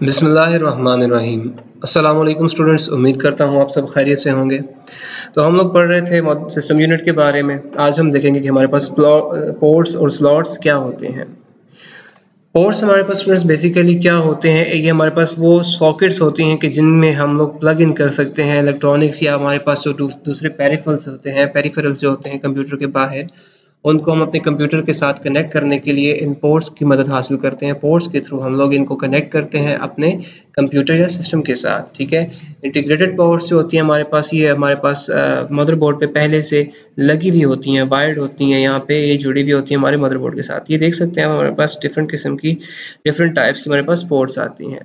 बिस्मिल्लाहिर्रहमानिर्रहीम। अस्सलाम वालेकुम स्टूडेंट्स, उम्मीद करता हूँ आप सब खैरियत से होंगे। तो हम लोग पढ़ रहे थे सिस्टम यूनिट के बारे में। आज हम देखेंगे कि हमारे पास पोर्ट्स और स्लॉट्स क्या होते हैं। पोर्ट्स हमारे पास स्टूडेंट्स बेसिकली क्या होते हैं, ये हमारे पास वो सॉकेट्स होती हैं कि जिनमें हम लोग प्लग इन कर सकते हैं इलेक्ट्रॉनिक्स, या हमारे पास जो दूसरे पेरिफेरल्स जो होते हैं कंप्यूटर के बाहर, उनको हम अपने कंप्यूटर के साथ कनेक्ट करने के लिए इन पोर्ट्स की मदद हासिल करते हैं। पोर्ट्स के थ्रू हम लोग इनको कनेक्ट करते हैं अपने कंप्यूटर या सिस्टम के साथ, ठीक है। इंटीग्रेटेड पोर्ट्स जो होती हैं हमारे पास, ये हमारे पास मदरबोर्ड पे पहले से लगी हुई होती हैं, वायर्ड होती हैं, यहाँ पे ये जुड़ी हुई होती हैं हमारे मदरबोर्ड के साथ। ये देख सकते हैं हमारे पास डिफरेंट किस्म की, डिफरेंट टाइप्स की हमारे पास पोर्ट्स आती हैं।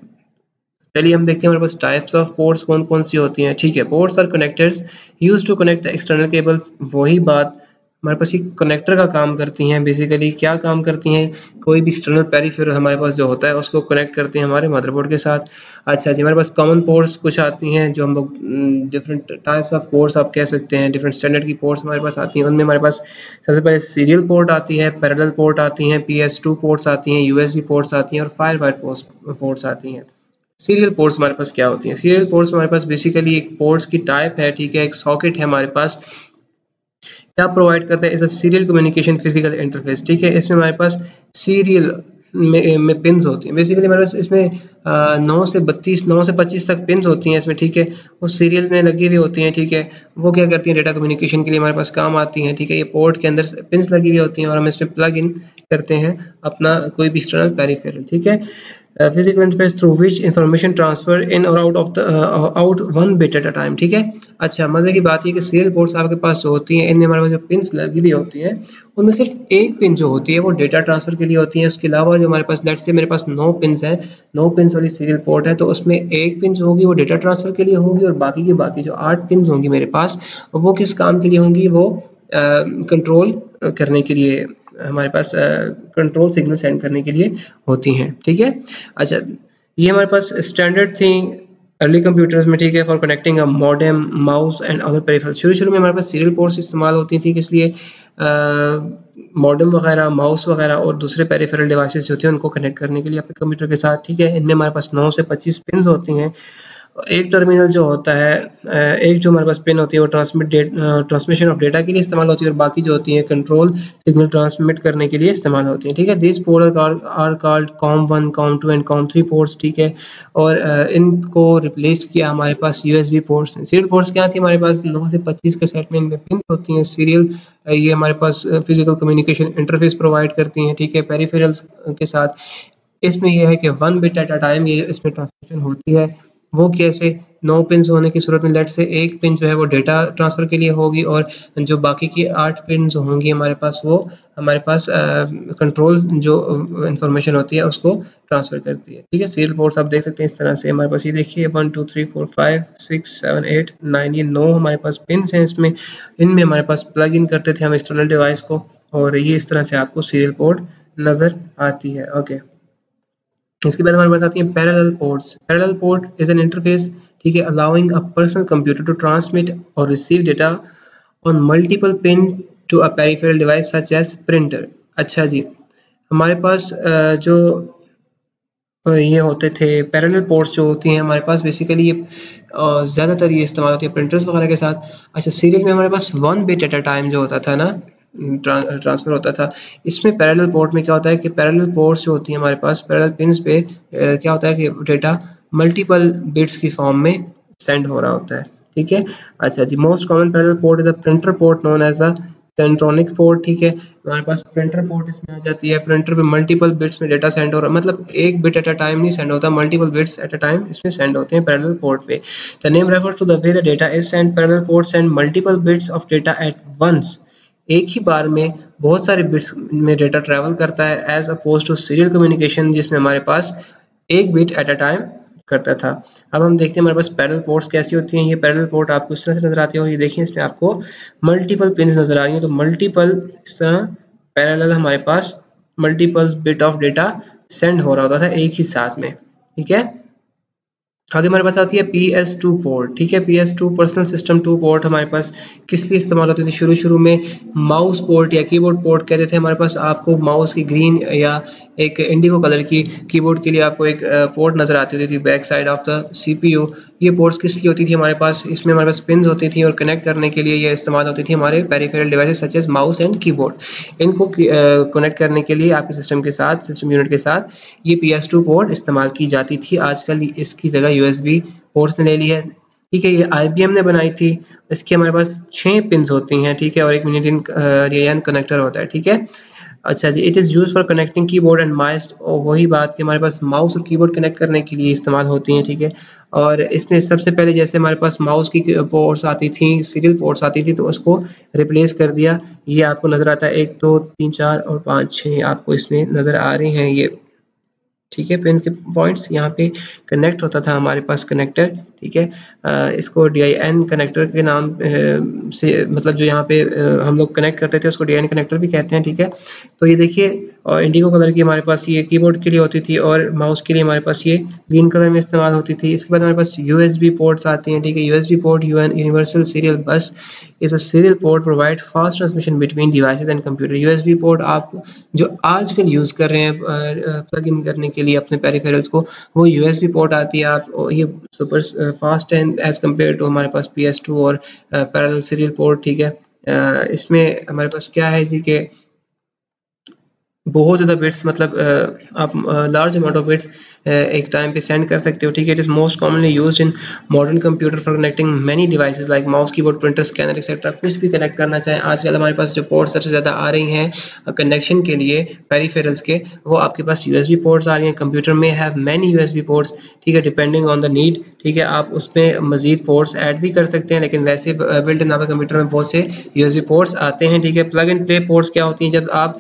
चलिए हम देखते हैं हमारे पास टाइप्स ऑफ पोर्ट्स कौन कौन सी होती हैं। ठीक है, ports are connectors used to connect the external cables. वही बात, हमारे पास ये कनेक्टर का काम करती हैं। बेसिकली क्या काम करती हैं, कोई भी एक्सटर्नल पेरिफेरल हमारे पास जो होता है उसको कनेक्ट करते हैं हमारे मदरबोर्ड के साथ। अच्छा जी, हमारे पास कॉमन पोर्ट्स कुछ आती हैं जो हम लोग डिफरेंट टाइप्स ऑफ पोर्ट्स आप कह सकते हैं, डिफरेंट स्टैंडर्ड की पोर्ट्स हमारे पास आती हैं। उनमें हमारे पास सबसे पहले सीरियल पोर्ट आती है, पैरेलल पोर्ट आती हैं, PS2 पोर्ट्स आती हैं, USB पोर्ट्स आती हैं और फायर वाइड पोर्ट्स आती हैं। सीरियल पोर्ट्स हमारे पास क्या होती हैं? सीरियल पोर्ट्स हमारे पास बेसिकली एक पोर्ट्स की टाइप है, ठीक है, एक सॉकेट है हमारे पास। क्या प्रोवाइड करता है? इस सीरियल कम्युनिकेशन फिजिकल इंटरफेस, ठीक है। इसमें हमारे पास सीरियल में पिन्स होती हैं। बेसिकली हमारे पास इसमें 9 से 25 तक पिन्स होती हैं इसमें, ठीक है। वो सीरियल में लगी हुई होती हैं, ठीक है। वो क्या करती हैं, डेटा कम्युनिकेशन के लिए हमारे पास काम आती हैं, ठीक है। ये पोर्ट के अंदर पिन्स लगी हुई होती हैं और हम इसमें प्लग इन करते हैं अपना कोई भी एक्सटर्नल पेरिफेरल, ठीक है। Physical interface through which information transfer in और out of the out 1 bit at a time, ठीक है। अच्छा, मजे की बात है कि सीरियल पोर्ट्स आपके पास जो होती हैं, इनमें हमारे पास जो पिन्स लगी हुई होती हैं, उनमें सिर्फ एक पिन जो होती है वो डेटा ट्रांसफर के लिए होती है। उसके अलावा जो हमारे पास, लेट्स से मेरे पास 9 पिन्स हैं, 9 पिन्स वाली सीरियल पोर्ट है, तो उसमें एक पिन जो होगी वो डेटा ट्रांसफर के लिए होगी और बाकी की बाकी जो 8 पिन्स होंगी मेरे पास, वो किस काम के लिए होंगी? वो कंट्रोल करने के लिए, हमारे पास कंट्रोल सिग्नल सेंड करने के लिए होती हैं, ठीक है। अच्छा, ये हमारे पास स्टैंडर्ड थी अर्ली कंप्यूटर्स में, ठीक है, for connecting a modem, mouse and other peripherals. शुरू में हमारे पास सीरियल पोर्ट्स इस्तेमाल होती थी, किस लिए? मॉडेम वगैरह, माउस वगैरह और दूसरे पेरिफेरल डिवाइसेस जो थे उनको कनेक्ट करने के लिए अपने कंप्यूटर के साथ, ठीक है। इनमें हमारे पास 9 से 25 पिन्स होती हैं। एक टर्मिनल जो होता है, एक जो हमारे पास पिन होती है वो ट्रांसमिशन ऑफ डेटा के लिए इस्तेमाल होती है और बाकी जो होती है कंट्रोल सिग्नल ट्रांसमिट करने के लिए इस्तेमाल होती है, ठीक है। This port are called COM1, COM2 and COM3 ports, ठीक है। और इनको रिप्लेस किया हमारे पास USB पोर्ट्स। सीरियल पोर्ट्स क्या थी हमारे पास? 9 से 25 के सेट में इनमें पिन होती हैं। सीरियल ये हमारे पास फिजिकल कम्युनिकेशन इंटरफेस प्रोवाइड करती हैं, ठीक है, पेरिफेरल्स के साथ। इसमें यह है कि 1 बिट एट अ टाइम ये इसमें ट्रांसमिशन होती है। वो कैसे? 9 पिन्स होने की सूरत में लेट्स से एक पिन जो है वो डेटा ट्रांसफ़र के लिए होगी और जो बाकी की 8 पिन्स होंगी हमारे पास, वो हमारे पास कंट्रोल जो इंफॉर्मेशन होती है उसको ट्रांसफ़र करती है, ठीक है। सीरियल पोर्ट्स आप देख सकते हैं इस तरह से हमारे पास, ये देखिए 1 2 3 4 5 6 7 8 9, ये 9 हमारे पास पिन्स हैं इसमें। इनमें हमारे पास प्लग इन करते थे हम एक्सटर्नल डिवाइस को, और ये इस तरह से आपको सीरियल पोर्ट नज़र आती है, ओके। इसके बाद हमारे पास आती है parallel ports. Parallel port is an interface, ठीक है, allowing a personal computer to transmit और receive data on multiple pin to a peripheral device such as printer. अच्छा जी, हमारे पास जो ये होते थे पैरेलल पोर्ट्स जो होती हैं हमारे पास, बेसिकली ये ज़्यादातर ये इस्तेमाल होती है प्रिंटर्स वगैरह के साथ। अच्छा, सीरियल में हमारे पास 1 बिट एट अ टाइम जो होता था ना, ट्रांसफ़र होता था। इसमें पैरेलल पोर्ट में क्या होता है कि पैरेलल पोर्ट्स जो होती हैं हमारे पास, पैरेलल पिन्स पे क्या होता है कि डेटा मल्टीपल बिट्स की फॉर्म में सेंड हो रहा होता है, ठीक है। अच्छा जी, most common parallel port is a printer port known as a centronic port, ठीक है। हमारे पास प्रिंटर पोर्ट इसमें आ जाती है। प्रिंटर पे मल्टीपल बिट्स में डेटा सेंड हो रहा है, मतलब एक बिट एट अ टाइम नहीं सेंड होता, multiple bits at a time इसमें सेंड होते हैं पैरेलल पोर्ट पे। The name refers to the way the data is send. Parallel port send multiple bits of data at once. एक ही बार में बहुत सारे बिट्स में डेटा ट्रैवल करता है, as oppose to serial communication जिसमें हमारे पास एक बिट एट अ टाइम करता था। अब हम देखते हैं हमारे पास पैरेलल पोर्ट्स कैसी होती हैं। ये पैरेलल पोर्ट आपको इस तरह से नजर आती है और ये देखिए इसमें आपको मल्टीपल पिन्स नजर आ रही हैं, तो मल्टीपल इस तरह पैरेलल हमारे पास multiple bit of data send हो रहा होता था एक ही साथ में, ठीक है। आगे हमारे पास आती है PS2 पोर्ट, ठीक है। PS2 पर्सनल सिस्टम 2 पोर्ट हमारे पास किस लिए इस्तेमाल होती थी? शुरू में माउस पोर्ट या कीबोर्ड पोर्ट कहते थे हमारे पास, आपको माउस की ग्रीन या एक इंडिगो कलर की कीबोर्ड के लिए आपको एक पोर्ट नज़र आती होती थी back side of the CPU. ये पोर्ट्स किस लिए होती थी हमारे पास, इसमें हमारे पास पिन्स होती थी और कनेक्ट करने के लिए ये इस्तेमाल होती थी हमारे peripheral devices such as mouse and keyboard. इनको कनेक्ट करने के लिए आपके सिस्टम के साथ, सिस्टम यूनिट के साथ ये PS2 पोर्ट इस्तेमाल की जाती थी। आजकल इसकी जगह USB पोर्ट्स ने ले ली है। ठीक है, ये IBM ने बनाई थी। इसके हमारे पास 6 पिन्स होती हैं, ठीक है, और एक रेन कनेक्टर होता है, ठीक है। अच्छा जी, it is use for connecting keyboard and mouse, और वही बात कि हमारे पास माउस और कीबोर्ड कनेक्ट करने के लिए इस्तेमाल होती हैं, ठीक है। और इसमें सबसे पहले जैसे हमारे पास माउस की पोर्ट्स आती थी, सीरियल पोर्ट्स आती थी, तो उसको रिप्लेस कर दिया। ये आपको नज़र आता है 1 2 3 4 और 5 6 आपको इसमें नज़र आ रहे हैं ये, ठीक है। पिन के पॉइंट्स यहाँ पे कनेक्ट होता था हमारे पास कनेक्टर, ठीक है। इसको DIN कनेक्टर के नाम से, मतलब जो यहाँ पे हम लोग कनेक्ट करते थे उसको DIN कनेक्टर भी कहते हैं, ठीक है। तो ये देखिए, और इंडिगो कलर की हमारे पास ये कीबोर्ड के लिए होती थी और माउस के लिए हमारे पास ये ग्रीन कलर में इस्तेमाल होती थी। इसके बाद हमारे पास USB पोर्ट्स आती हैं, ठीक है। USB पोर्ट यूनिवर्सल सीरियल बस is a serial port provide fast transmission between devices and computer. USB port आप जो आजकल यूज़ कर रहे हैं प्लग इन करने के लिए अपने पेरिफेरल्स को, वो USB पोर्ट आती है। आप ये सुपर फास्ट है एज़ कम्पेयर टू हमारे पास PS2 और पैरेलल सीरियल पोर्ट, ठीक है। इसमें हमारे पास क्या है जी कि बहुत ज़्यादा बिट्स, मतलब आप लार्ज अमाउंट ऑफ बिट्स एक टाइम पे सेंड कर सकते हो, ठीक है। It is most commonly used in modern computer for connecting many devices like mouse, keyboard, printer, scanner etcetera. कुछ भी कनेक्ट करना चाहें, आजकल हमारे पास जो पोर्ट्स सबसे ज़्यादा आ रही हैं कनेक्शन के लिए पेरिफेरल्स के, वो आपके पास USB पोर्ट्स आ रही हैं। कंप्यूटर में हैव मैनी USB पोर्ट्स, ठीक है, डिपेंडिंग ऑन द नीड, ठीक है। आप उसमें मज़ीद पोर्ट्स ऐड भी कर सकते हैं, लेकिन वैसे बिल्ट इन आपके कंप्यूटर में बहुत से USB पोर्ट्स आते हैं, ठीक है। प्लग एंड प्ले पोर्ट्स क्या होती हैं, जब आप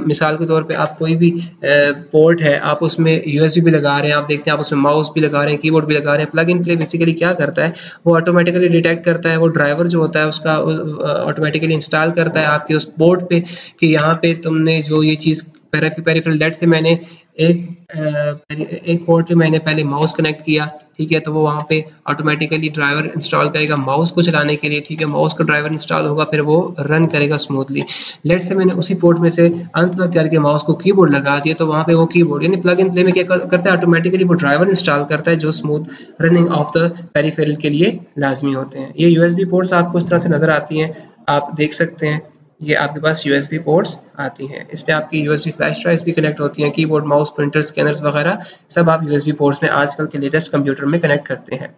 मिसाल के तौर पे आप कोई भी पोर्ट है, आप उसमें USB भी लगा रहे हैं, आप देखते हैं आप उसमें माउस भी लगा रहे हैं, कीबोर्ड भी लगा रहे हैं। प्लग इन प्ले बेसिकली क्या करता है, वो ऑटोमेटिकली डिटेक्ट करता है, वो ड्राइवर जो होता है उसका ऑटोमेटिकली इंस्टॉल करता है आपके उस पोर्ट पे कि यहाँ पे तुमने जो ये चीज़ पेरिफेरल लेट से मैंने एक पोर्ट पे मैंने पहले माउस कनेक्ट किया, ठीक है, तो वो वहाँ पे ऑटोमेटिकली ड्राइवर इंस्टॉल करेगा माउस को चलाने के लिए, ठीक है। माउस का ड्राइवर इंस्टॉल होगा, फिर वो रन करेगा स्मूथली। लेट से मैंने उसी पोर्ट में से अनप्लग करके माउस को कीबोर्ड लगा दिया, तो वहाँ पे वो कीबोर्ड यानी प्लग इन प्ले में क्या करता है, ऑटोमेटिकली वो ड्राइवर इंस्टॉल करता है जो smooth running of the peripheral के लिए लाजमी होते हैं। ये USB पोर्ट्स आपको इस तरह से नज़र आती हैं, आप देख सकते हैं। ये आपके पास USB पोर्ट्स आती हैं, इसमें आपकी USB फ्लैश ड्राइव्स भी कनेक्ट होती हैं। कीबोर्ड, माउस, प्रिंटर, स्कैनर्स वगैरह सब आप USB पोर्ट्स में आजकल के लेटेस्ट कंप्यूटर में कनेक्ट करते हैं।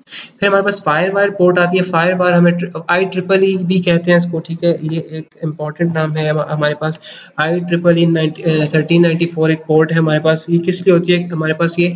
फिर हमारे पास फायर वायर पोर्ट आती है। फायर वायर हमें IEEE भी कहते हैं इसको, ठीक है। ये एक इम्पॉर्टेंट नाम है हमारे पास। IEEE 1394 एक पोर्ट है हमारे पास। ये किस लिए होती है, हमारे पास ये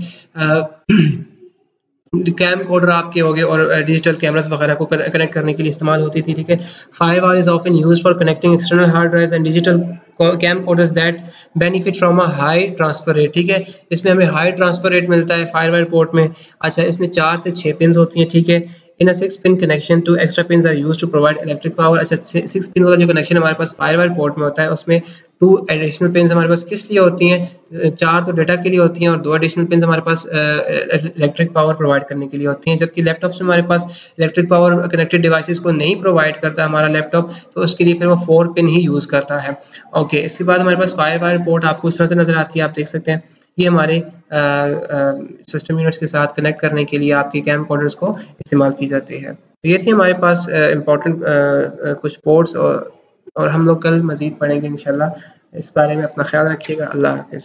कैम कोडर आपके हो गए और डिजिटल कैमरास वगैरह को कनेक्ट करने के लिए इस्तेमाल होती थी, ठीक है। Firewall is often used for connecting external hard drives and digital camcorders that benefit from a high transfer rate, ठीक है। इसमें हमें हाई ट्रांसफर रेट मिलता है फायरवॉल पोर्ट में। अच्छा, इसमें 4 से 6 पिन होती हैं, ठीक है। In a 6 pin connection, 2 extra pins are used to provide electric power. अच्छा, 6 पिन वाला जो कनेक्शन हमारे पास फायरवॉल पोर्ट में होता है, उसमें 2 एडिशनल पिन्स हमारे पास किस लिए होती हैं, 4 तो डेटा के लिए होती हैं और 2 एडिशनल पिन्स हमारे पास इलेक्ट्रिक पावर प्रोवाइड करने के लिए होती हैं। जबकि लैपटॉप में हमारे पास इलेक्ट्रिक पावर कनेक्टेड डिवाइसेस को नहीं प्रोवाइड करता हमारा लैपटॉप, तो उसके लिए फिर वो 4 पिन ही यूज़ करता है। ओके, इसके बाद हमारे पास फायरवॉल पोर्ट आपको इस तरह से नज़र आती है, आप देख सकते हैं। ये हमारे सिस्टम यूनिट्स के साथ कनेक्ट करने के लिए आपके कैम कोडर्स को इस्तेमाल की जाती है। तो ये थी हमारे पास इम्पोर्टेंट कुछ पोर्ट्स, और हम लोग कल मज़ीद पढ़ेंगे इंशाल्लाह। इस बारे में अपना ख्याल रखिएगा। अल्लाह हाफ़िज़।